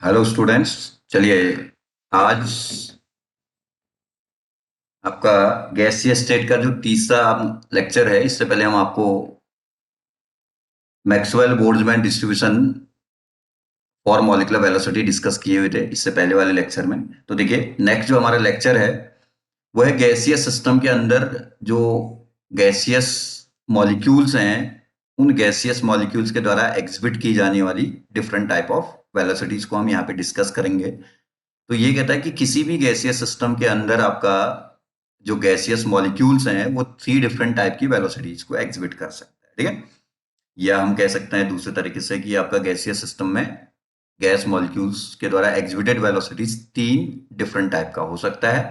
Hello students. चलिए, आज आपका गैसीय स्टेट का जो तीसरा लेक्चर है। इससे पहले हम आपको Maxwell Boltzmann distribution for molecular velocity discuss किए हुए थे इससे पहले वाले लेक्चर में। तो देखिए, नेक्स्ट जो हमारा लेक्चर है वो है गैसीय सिस्टम के अंदर जो गैसियस मॉलिक्यूल्स हैं, उन गैसियस मॉलिक्यूल्स के द्वारा एग्जिबिट की जाने वाली डिफरेंट टाइप ऑफ वेलोसिटीज को हम यहाँ पे डिस्कस करेंगे। तो ये कहता है कि किसी भी गैसीय सिस्टम के अंदर आपका जो गैसियस मॉलिक्यूल्स हैं वो 3 डिफरेंट टाइप की वेलोसिटीज को एग्जिबिट कर सकता है। ठीक है, या हम कह सकते हैं दूसरे तरीके से कि आपका गैसीय सिस्टम में गैस मॉलिक्यूल्स के द्वारा एग्जिबिटेड वेलोसिटीज 3 डिफरेंट टाइप का हो सकता है।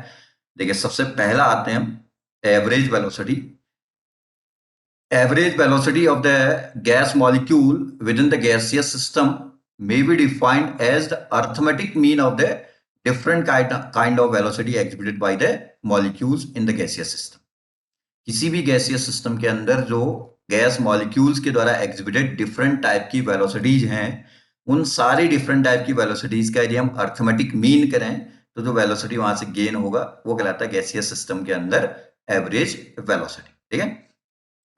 देखिए, सबसे पहला आते हैं हम average velocity. Average velocity of the gas molecule within the gaseous system may be defined as the arithmetic mean of the different kind of velocity exhibited by the molecules in the gaseous system. किसी भी गैसीय system के अंदर जो gas molecules के द्वारा exhibited different type की velocities हैं, उन सारी डिफरेंट टाइप की वेलोसिटीज का यदि हम अर्थमेटिक मीन करें तो जो वेलोसिटी वहां से गेन होगा वो कहलाता है गैसीय सिस्टम के अंदर एवरेज वेलोसिटी। ठीक है,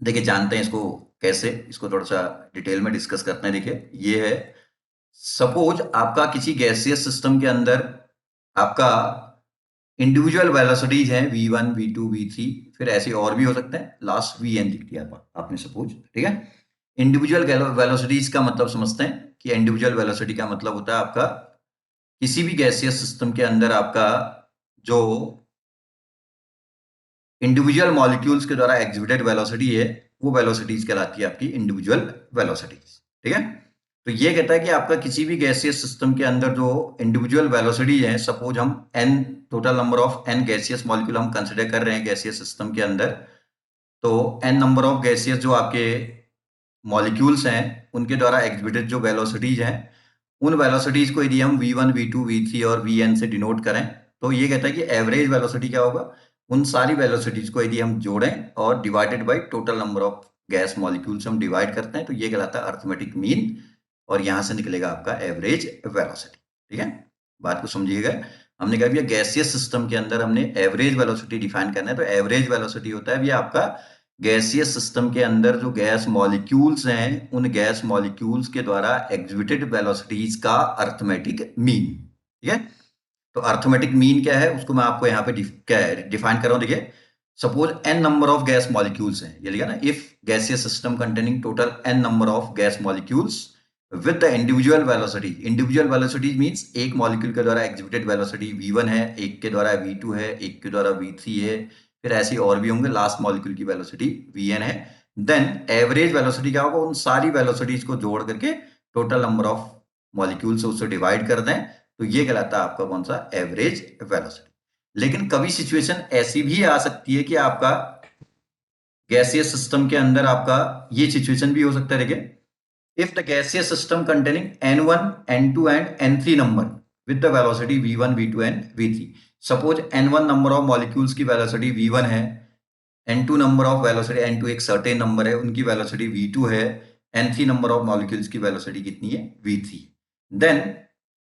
देखिए जानते हैं इसको कैसे, इसको थोड़ा सा डिटेल में डिस्कस करते हैं। देखिए, ये है, सपोज आपका किसी गैसीय सिस्टम के अंदर आपका इंडिविजुअल वेलोसिटीज हैं v1 v2 v3, फिर ऐसे और भी हो सकते हैं, लास्ट vn लिख दिया आपने सपोज। ठीक है, इंडिविजुअल वेलोसिटीज का मतलब समझते हैं कि इंडिविजुअल वेलोसिटी का मतलब होता है आपका किसी भी गैसीय सिस्टम के अंदर आपका जो इंडिविजुअल मॉलिक्यूल्स के द्वारा एग्जिबिटेड वेलोसिटी है वो वेलोसिटीज कहलाती है आपकी इंडिविजुअल वेलोसिटीज। ठीक है, तो ये कहता है कि आपका किसी भी गैसीय सिस्टम के अंदर जो इंडिविजुअल वेलोसिटीज है, सपोज हम n total number of n gaseous molecule हम कंसिडर कर रहे हैं गैसीय सिस्टम के अंदर, तो n नंबर ऑफ गैसियस जो आपके मॉलिक्यूल्स हैं उनके द्वारा एग्जिबिटेड जो वेलोसिटीज हैं, उन वेलोसिटीज को यदि हम v1 v2 v3 और vn से डिनोट करें तो ये कहता है कि एवरेज वेलोसिटी क्या होगा, उन सारी वेलोसिटीज को यदि हम जोड़ें और divided by total number of gas molecules हम डिवाइड करते हैं तो ये कहलाता है अर्थमेटिक मीन, और यहां से निकलेगा आपका एवरेज वेलोसिटी। ठीक है, बात को समझिएगा। हमने कहा भैया गैसीय सिस्टम के अंदर हमने एवरेज वेलोसिटी डिफाइन करना है, तो एवरेज वेलोसिटी होता है भैया आपका गैसीय सिस्टम के अंदर जो गैस मॉलिक्यूल्स हैं उन गैस मॉलिक्यूल्स के द्वारा एग्जिबिटेड वेलोसिटीज का अर्थमेटिक मीन। ठीक है, तो अर्थमेटिक मीन क्या है उसको मैं आपको यहाँ पे डिफाइन कर रहा हूँ। देखिए, suppose n number of gas molecules हैं, ये लिखा ना, if gaseous system containing total n number of gas molecules with the individual velocity. Individual velocity means एक मॉलिक्यूल के द्वारा एग्जिबिटेड वेलोसिटी v1 है, एक के द्वारा v2 है, एक के द्वारा v3 है, फिर ऐसे और भी होंगे, लास्ट मॉलिक्यूल की वेलोसिटी vn है। देन एवरेज वेलोसिटी क्या होगा, उन सारी वेलोसिटीज को जोड़ करके टोटल नंबर ऑफ मॉलिक्यूल से उससे डिवाइड कर दें तो ये कहलाता है आपका कौन सा, एवरेज वेलोसिटी। लेकिन कभी सिचुएशन ऐसी भी आ सकती है कि आपका गैसीय सिस्टम के अंदर आपका ये सिचुएशन भी हो सकता है। देखिए, if the gaseous system containing n1 n2 and n3 number with the velocity v1 v2 and v3, suppose n1 number of molecules की velocity v1 है, n2 number of velocity, n2 एक certain number है, उनकी velocity v2 है, n3 number of molecules की velocity कितनी है, v3, then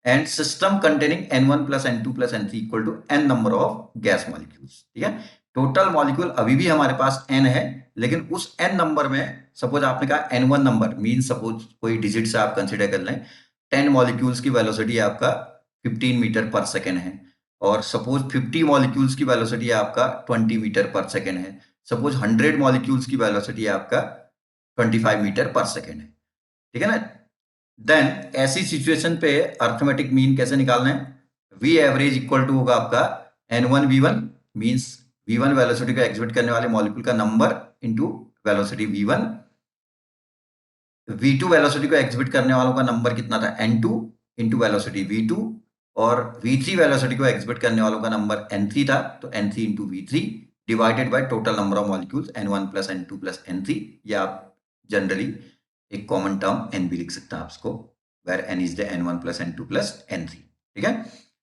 and system containing n1 plus n2 plus n3 equal to n number of gas molecules। ठीक है, total molecule अभी भी हमारे पास n है, लेकिन उस n नंबर में सपोज आपने कहा n1 नंबर मीन, सपोज कोई डिजिट से आप कंसिडर कर लें, 10 मॉलिक्यूल्स की वेलोसिटी आपका 15 मीटर पर सेकेंड है, और सपोज 50 मॉलिक्यूल्स की वेलोसिटी आपका 20 मीटर पर सेकेंड है, सपोज 100 मॉलिक्यूल्स की वेलोसिटी आपका 25 मीटर पर सेकेंड है। ठीक है ना, देन ऐसी सिचुएशन पे अर्थमेटिक मीन कैसे निकालना है, v एवरेज इक्वल टू होगा आपका n1 v1 means v1 velocity को एग्जिबिट करने वाले मॉलिक्यूल का number into velocity v1, v2 velocity को एग्जिबिट करने वालों का नंबर कितना था, n2 इंटू वेलोसिटी v2, और v3 वेलोसिटी को एग्जिबिट करने वालों का नंबर n3 था, तो n3 into v3 divided by total number of molecules n1 plus n2 plus n3, या आप जनरली एक कॉमन टर्म n भी लिख सकते हैं आप इसको, where n is the n1 plus n2 plus n3। ठीक है,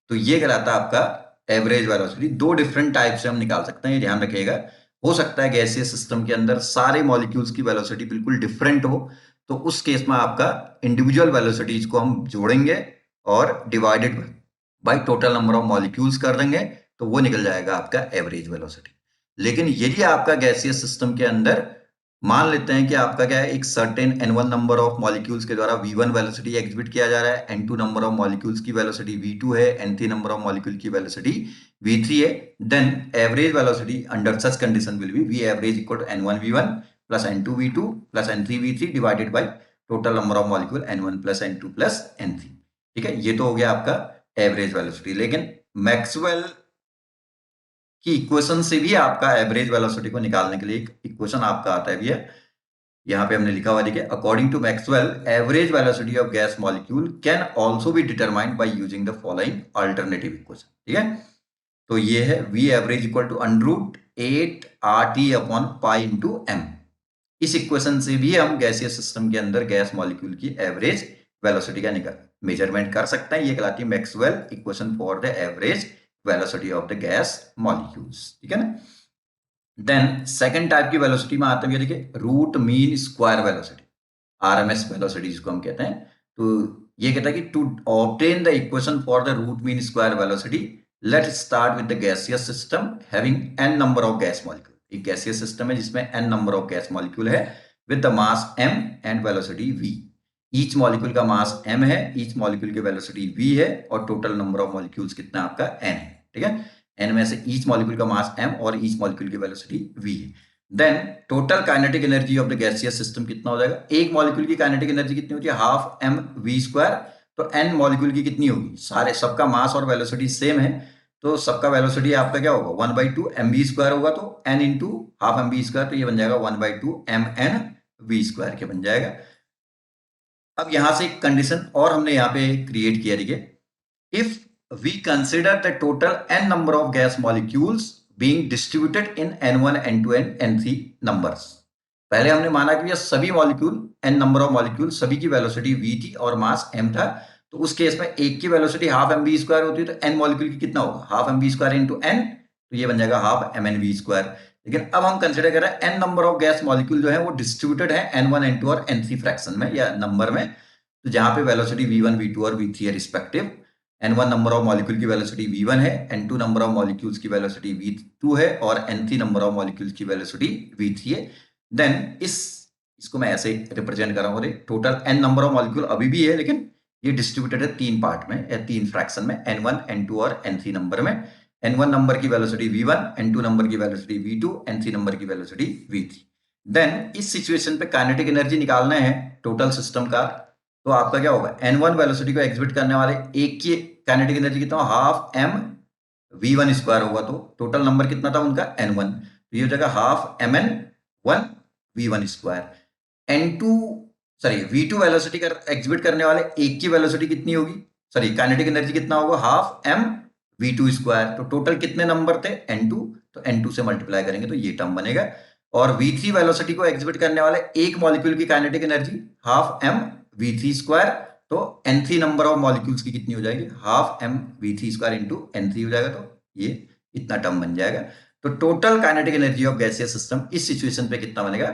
तो ये कहलाता है आपका एवरेज वेलोसिटी। दो डिफरेंट टाइप से हम निकाल सकते हैं, ये ध्यान रखिएगा। हो सकता है गैसीय सिस्टम के अंदर सारे मॉलिक्यूल्स की वेलोसिटी बिल्कुल डिफरेंट हो, तो उस केस में आपका इंडिविजुअल वेलोसिटीज को हम जोड़ेंगे और divided by total number of molecules कर देंगे तो वो निकल जाएगा आपका एवरेज वेलोसिटी। लेकिन यदि आपका गैसियस सिस्टम के अंदर मान लेते हैं कि आपका क्या है, एक certain n1 number of molecules के द्वारा v1 वेलोसिटी एग्जिबिट किया जा रहा है, n2 नंबर ऑफ मॉलिक्यूल्स की वेलोसिटी v2 है, n3 नंबर ऑफ मॉलिक्यूल की वेलोसिटी v3 है, then average velocity under such condition will be v average equal to n1 v1 plus n2 v2 plus n3 v3 divided by total number of molecule n1 plus n2 plus n3। ठीक है, ये तो हो गया आपका average velocity. लेकिन Maxwell की equation से भी आपका एवरेज वेलोसिटी को निकालने के लिए एक इक्वेशन आपका आता है भैया, यहाँ पे हमने लिखा हुआ देखिए, according to Maxwell average velocity of gas molecule can also be determined by using the following alternative equation. ठीक है, तो ये है v average equal to √8 RT upon pi into m। इस इक्वेशन से भी हम गैसीय सिस्टम के अंदर गैस मॉलिक्यूल की एवरेज वेलोसिटी का मेजरमेंट कर सकते हैं। ये कहलाती है Maxwell equation for the average velocity of the gas molecules. ठीक है ना। देन सेकंड टाइप की वेलोसिटी में आते हैं, देखिए root mean square velocity, RMS velocity जिसको हम कहते हैं। तो ये कहता है कि to obtain the equation for the root mean square velocity let start with the gaseous system having n number of gas molecule. एक गैसियस सिस्टम है जिसमें n number of gas molecule है with the mass m and velocity v। Each molecule का mass m है, each molecule की velocity v है और total number of molecules कितना आपका n है। ठीक है, n में से ईच मॉलिक्यूल का मास m और ईच मॉलिक्यूल की वेलोसिटी v है। Then total kinetic energy of the gaseous system कितना हो जाएगा, एक मॉलिक्यूल की काइनेटिक एनर्जी कितनी होती है, हाफ m v स्क्वायर। तो n मॉलिक्यूल की कितनी होगी, सारे सबका मास और वेलोसिटी सेम है तो सबका वेलोसिटी आपका क्या होगा 1/2 mv स्क्वायर होगा, तो n into half mv square, तो ये बन जाएगा 1/2 mn v स्क्वायर के बन जाएगा। अब यहां से एक कंडीशन और हमने यहाँ पे क्रिएट किया, देखिए, if we consider the total n number of gas molecules being distributed in n1 n2 and n3 numbers। पहले हमने माना कि ये सभी molecule n number of molecule सभी की वेलोसिटी v थी और मास m था, तो उस केस में एक की वेलोसिटी हाफ mv स्क्वायर होती है, तो n मॉलिक्यूल की कितना होगा, half mv square into n, तो ये बन जाएगा हाफ mnv स्क्वायर। लेकिन अब हम कंसिडर कर रहे हैं n number of gas molecule जो है वो डिस्ट्रीब्यूटेड है n1 n2 और n3 फ्रैक्शन में या नंबर में, तो जहां पे वेलोसिटी v1 v2 और v3 है respective. n1 number of molecule की वेलोसिटी v1 है, n2 नंबर ऑफ मॉलिक्यूल्स की वेलोसिटी v2 है और n3 नंबर ऑफ मॉलिक्यूल्स की वेलोसिटी v3 है। देन इसको मैं ऐसे रिप्रेजेंट कर रहा हूँ, total n number of molecule अभी भी है लेकिन ये डिस्ट्रीब्यूटेड है तीन पार्ट में या तीन फ्रैक्शन में, n1 n2 और n3 नंबर में। n1 नंबर की वेलोसिटी v1, n2 नंबर की वेलोसिटी v2, n3 नंबर की वेलोसिटी v3। देन इस सिचुएशन पे काइनेटिक एनर्जी निकालना है टोटल सिस्टम का, तो आपका क्या होगा, n1 वेलोसिटी को एग्जिबिट करने वाले एक की काइनेटिक एनर्जी कितना, हाफ m v1 स्क्वायर होगा, तो टोटल नंबर कितना था उनका n1, तो ये हो जाएगा half mn1 v1 square. n2 sorry v2 velocity का एग्जिबिट करने वाले एक की वेलोसिटी कितनी होगी, सॉरी काइनेटिक एनर्जी कितना होगा, हाफ m v2 स्क्वायर। तो टोटल कितने नंबर थे, n2, तो n2 से मल्टीप्लाई करेंगे तो ये टर्म बनेगा। और v3 वेलोसिटी को एग्जिबिट करने वाले एक मॉलिक्यूल की kinetic energy half m v3 square, तो n3 नंबर ऑफ मॉलिक्यूल्स की कितनी हो जाएगी, half m v3 square into n3 हो जाएगा, तो ये इतना टर्म बन जाएगा। तो total kinetic energy of gaseous system इस सिचुएशन पे कितना बनेगा,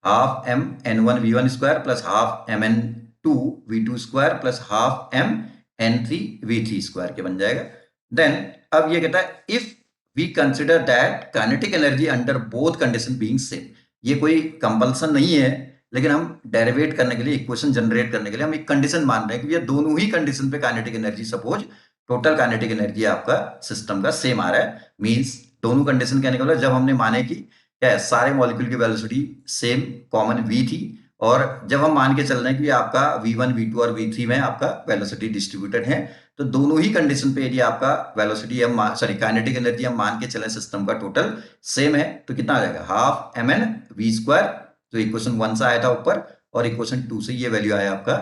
half m n1 v1 square plus half mn2 v2 square plus half m n3 v3 square के बन जाएगा। देन अब ये कहता है if we consider that kinetic energy under both condition being same, ये कोई कंपल्सन नहीं है लेकिन हम डेरिवेट करने के लिए, इक्वेशन जनरेट करने के लिए हम एक कंडीशन मान रहे हैं कि ये दोनों ही कंडीशन पे kinetic energy, suppose total kinetic energy आपका सिस्टम का सेम आ रहा है, मींस दोनों कंडीशन कहने का मतलब जब हमने माने कि क्या है, सारे मॉलिक्यूल की वेलोसिटी सेम कॉमन v थी, और जब हम मान के चल रहे हैं कि आपका v1 v2 और v3 में आपका वेलोसिटी डिस्ट्रीब्यूटेड है, तो दोनों ही कंडीशन पे यदि आपका वेलोसिटी हम सॉरी काइनेटिक एनर्जी हम मान के चले सिस्टम का टोटल सेम है, तो कितना आ जाएगा, हाफ mn v स्क्वायर, तो इक्वेशन 1 से आया था ऊपर, और इक्वेशन 2 से ये वैल्यू आया आपका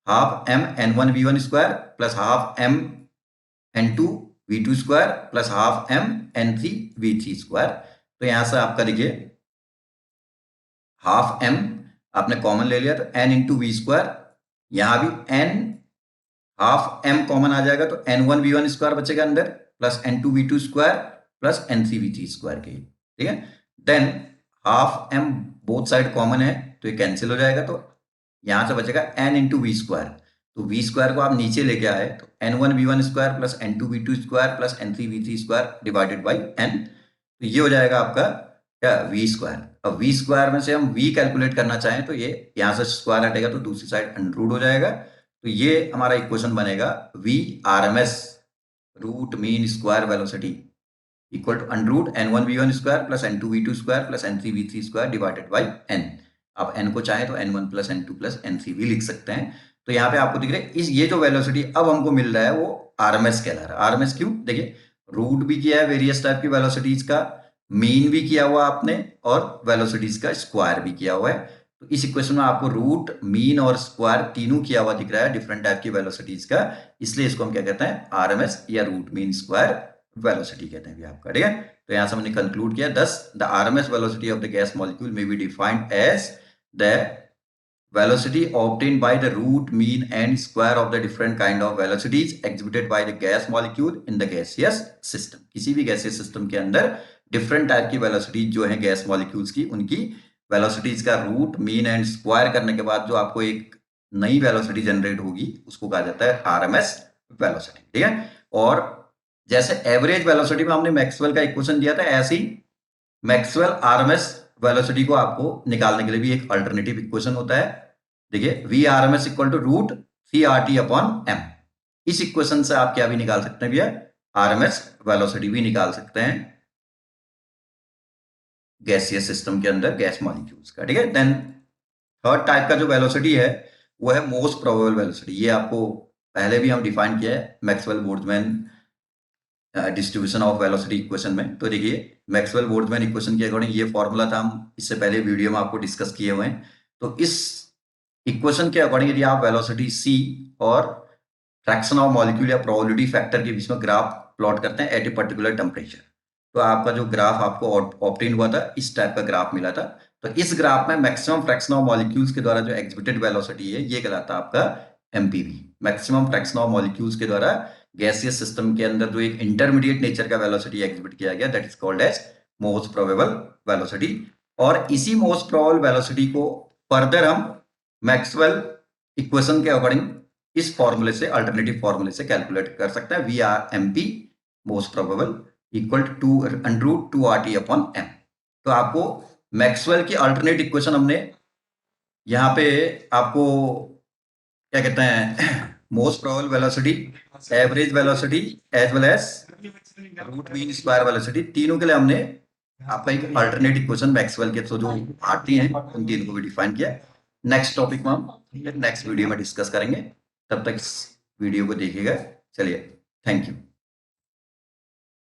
half m n1 v1 square plus half m n2 v2 square plus half m n3 v3 square. तो यहां से आपका देखिए हाफ m आपने कॉमन ले लिया तो n इंटू वी स्क्वायर, यहां भी n हाफ m कॉमन आ जाएगा तो n1 v1 स्क्वायर बचेगा अंदर plus n2 v2 square plus n3 v3 square के, ठीक है। Than half m both side common है तो ये कैंसिल हो जाएगा, तो यहां से बचेगा n इंटू वी स्क्वायर। तो वी स्क्वायर को आप नीचे लेके आए तो n1v1 square plus n2v2 square plus n3v3 square divided by n, तो ये हो जाएगा आपका क्या वी स्क्वायर। अब वी स्क्वायर में से हम वी कैलकुलेट करना चाहें तो ये यहाँ से स्क्वायर हटेगा तो दूसरी साइड अंडररूट हो जाएगा, तो ये हमारा इक्वेशन बनेगा V RMS root mean square velocity equal to under root n1v1 square plus n2v2 square plus n3v3 square divided by n। आप n को चाहे तो n1 plus n2 plus n3 भी लिख सकते हैं। तो यहाँ पे आपको दिख रहा है इस ये जो वेलोसिटी अब हमको मिल रहा है वो आरएमएस कहला रहा है। आरएमएस क्यों? देखिए रूट भी किया है वेरियस टाइप की वेलोसिटीज का, मीन भी किया हुआ आपने और वेलोसिटीज का स्क्वायर भी किया हुआ है। तो इस इक्वेशन में आपको रूट मीन और स्क्वायर तीनों किया हुआ दिख रहा है डिफरेंट टाइप की वेलोसिटीज का, इसलिए इसको हम क्या कहते हैं आरएमएस या रूट मीन स्क्वायर वेलोसिटी कहते हैं आपका। ठीक है, तो यहां से हमने कंक्लूड किया thus the RMS velocity of the gas molecule may be defined as the velocity obtained by the root mean and square of the different kind of velocities exhibited by the gas molecule in the gaseous system। किसी भी gaseous system के अंदर different type की velocity जो है gas molecules की, उनकी velocities का रूट मीन एंड स्क्वायर करने के बाद जो आपको एक नई वेलोसिटी जनरेट होगी उसको कहा जाता है आरएमएस वेलोसिटी। ठीक है, और जैसे एवरेज वेलोसिटी में हमने मैक्सवेल का इक्वेशन दिया था, ऐसे ही मैक्सवेल आरएमएस वेलोसिटी को आपको निकालने के लिए भी एक अल्टरनेटिव इक्वेशन होता है। देखिए V RMS equal to root C R T upon M. इस इक्वेशन से आप क्या भी निकाल सकते हैं भैया, आरएमएस वेलोसिटी भी निकाल सकते हैं गैसियस सिस्टम के अंदर गैस मॉलिक्यूल्स का। ठीक है, देन थर्ड टाइप का जो वेलोसिटी है वो है मोस्ट प्रोबेबल वेलोसिटी। ये आपको पहले भी हम डिफाइन किया है Maxwell Boltzmann distribution of velocity equation में। तो देखिए मैक्सवेल बोल्ट्जमैन इक्वेशन के अकॉर्डिंग ये फॉर्मूला था, हम इससे पहले वीडियो में आपको डिस्कस किए हुए हैं। तो इस इक्वेशन के अकॉर्डिंग यदि आप वेलोसिटी c और फ्रैक्शन ऑफ मॉलिक्यूल या प्रोबेबिलिटी फैक्टर के बीच में ग्राफ प्लॉट करते हैं एट ए पर्टिकुलर टेम्परेचर, तो आपका जो ग्राफ आपको ऑब्टेन हुआ था इस टाइप का ग्राफ मिला था। तो इस ग्राफ में मैक्सिमम फ्रैक्शन ऑफ मॉलिक्यूल्स के द्वारा जो एग्जिबिटेड वेलोसिटी है ये कहलाता है आपका MPV, maximum fraction of molecules के द्वारा गैसियस सिस्टम के अंदर जो एक इंटरमीडिएट नेचर का वेलोसिटी एग्जिबिट किया गया, that is called as most probable velocity. और इसी मोस्ट प्रोबेबल वेलोसिटी को फर्दर हम मैक्सवेल इक्वेशन के अकॉर्डिंग इस फॉर्मूले से, अल्टरनेटिव फॉर्मूले से कैलकुलेट कर सकते हैं। V R M P most probable equal to under root 2RT upon M. तो आपको मैक्सवेल की अल्टरनेट इक्वेशन हमने यहाँ पे आपको क्या कहते हैं most probable velocity, average velocity as well as root mean square velocity, तीनों के लिए हमने आपका एक अल्टरनेट इक्वेशन मैक्सवेल के जो आती हैं उन तीनों को भी डिफाइन किया। नेक्स्ट टॉपिक में हम नेक्स्ट वीडियो में डिस्कस करेंगे, तब तक इस वीडियो को देखिएगा। चलिए, थैंक यू।